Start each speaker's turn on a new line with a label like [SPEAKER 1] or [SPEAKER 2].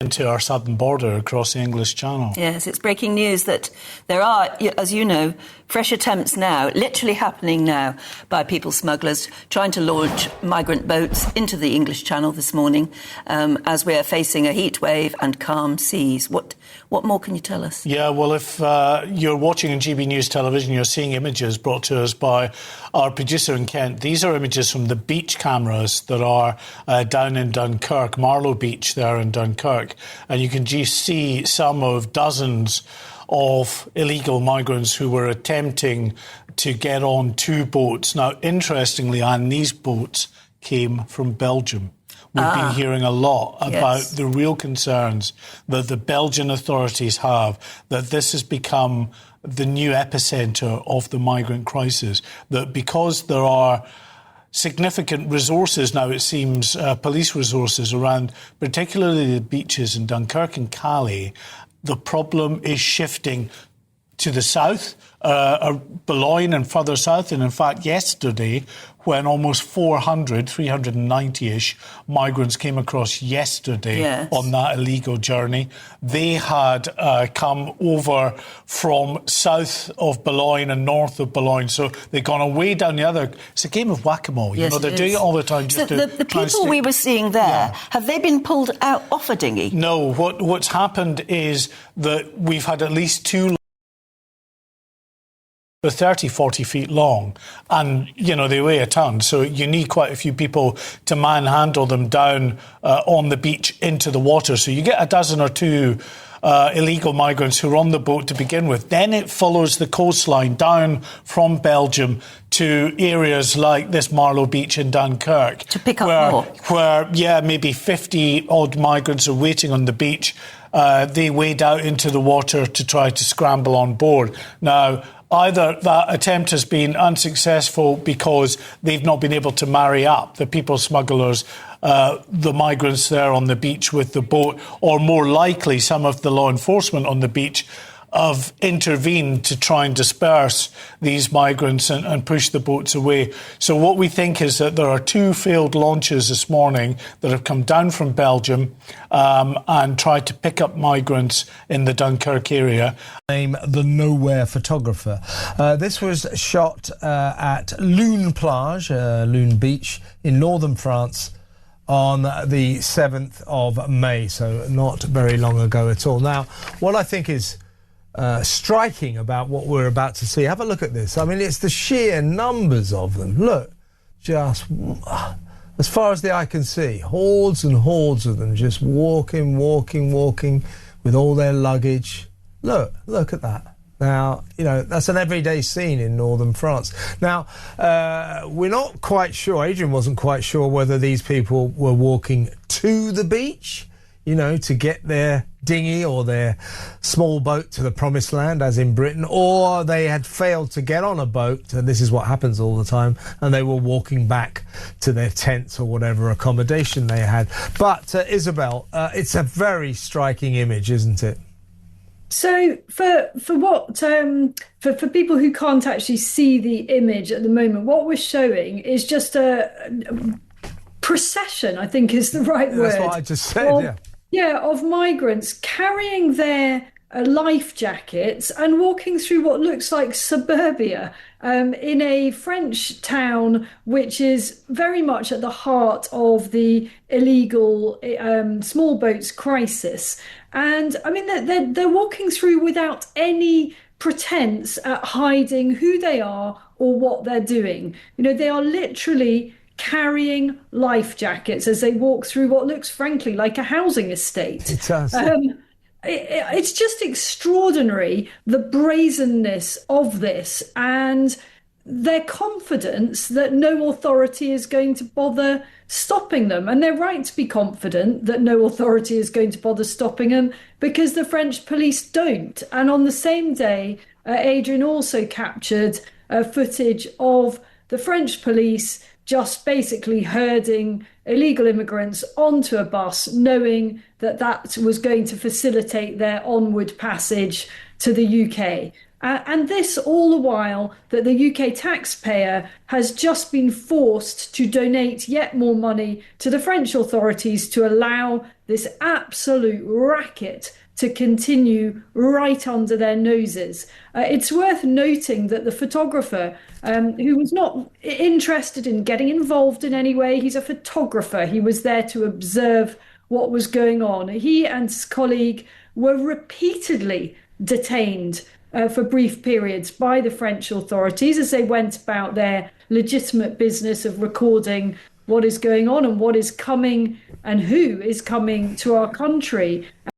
[SPEAKER 1] into our southern border across the English Channel.
[SPEAKER 2] Yes, it's breaking news that there are, as you know, fresh attempts now, literally happening now, by people smugglers trying to launch migrant boats into the English Channel this morning as we are facing a heat wave and calm seas. What more can you tell us? Yeah, well, if you're watching on GB News Television, you're seeing images brought to us by our producer in Kent. These are images from the beach cameras that are down in Dunkirk, Marlow Beach there in Dunkirk. And you can just see some of dozens of illegal migrants who were attempting to get on two boats. Now, interestingly, Anne, these boats came from Belgium. We've been hearing a lot about the real concerns that the Belgian authorities have, that this has become the new epicentre of the migrant crisis, that because there are significant resources now, it seems, police resources around particularly the beaches in Dunkirk and Calais, the problem is shifting to the south, Boulogne and further south. And in fact, yesterday, when almost 390-ish migrants came across yesterday on that illegal journey, they had come over from south of Boulogne and north of Boulogne. So they'd gone away down the other. It's a game of whack-a-mole. Yes,
[SPEAKER 1] they're doing it all the time.
[SPEAKER 2] So the people we were seeing there, have they been pulled out off a dinghy?
[SPEAKER 1] No, what's happened is that we've had at least two. They're 30, 40 feet long and, they weigh a ton. So you need quite a few people to manhandle them down on the beach into the water. So you get a dozen or two illegal migrants who are on the boat to begin with. Then it follows the coastline down from Belgium to areas like this Marlow Beach in Dunkirk.
[SPEAKER 2] To pick up more.
[SPEAKER 1] Where, maybe 50-odd migrants are waiting on the beach. They wade out into the water to try to scramble on board. Now, either that attempt has been unsuccessful because they've not been able to marry up, the people smugglers, the migrants there on the beach with the boat, or more likely some of the law enforcement on the beach have intervened to try and disperse these migrants and push the boats away. So what we think is that there are two failed launches this morning that have come down from Belgium and tried to pick up migrants in the Dunkirk area.
[SPEAKER 3] Name the Nowhere photographer. This was shot at Lune Plage, Lune Beach in northern France on the 7th of May, so not very long ago at all. Now, what I think is striking about what we're about to see. Have a look at this. I mean, it's the sheer numbers of them. Look, just as far as the eye can see, hordes and hordes of them just walking with all their luggage. Look at that. Now, that's an everyday scene in northern France. Now, we're not quite sure, Adrian wasn't quite sure whether these people were walking to the beach, to get their dinghy or their small boat to the promised land, as in Britain, or they had failed to get on a boat, and this is what happens all the time, and they were walking back to their tents or whatever accommodation they had. But, Isabel, it's a very striking image, isn't it?
[SPEAKER 4] So for people who can't actually see the image at the moment, what we're showing is just a procession, I think is the right word.
[SPEAKER 3] That's what I just said,
[SPEAKER 4] of migrants carrying their life jackets and walking through what looks like suburbia in a French town which is very much at the heart of the illegal small boats crisis. And I mean, they're walking through without any pretense at hiding who they are or what they're doing. They are literally carrying life jackets as they walk through what looks, frankly, like a housing estate.
[SPEAKER 3] It does.
[SPEAKER 4] It's just extraordinary, the brazenness of this and their confidence that no authority is going to bother stopping them. And they're right to be confident that no authority is going to bother stopping them because the French police don't. And on the same day, Adrian also captured footage of the French police just basically herding illegal immigrants onto a bus, knowing that that was going to facilitate their onward passage to the UK. And this all the while that the UK taxpayer has just been forced to donate yet more money to the French authorities to allow this absolute racket to continue right under their noses. It's worth noting that the photographer, who was not interested in getting involved in any way, he's a photographer. He was there to observe what was going on. He and his colleague were repeatedly detained for brief periods by the French authorities as they went about their legitimate business of recording what is going on and what is coming and who is coming to our country.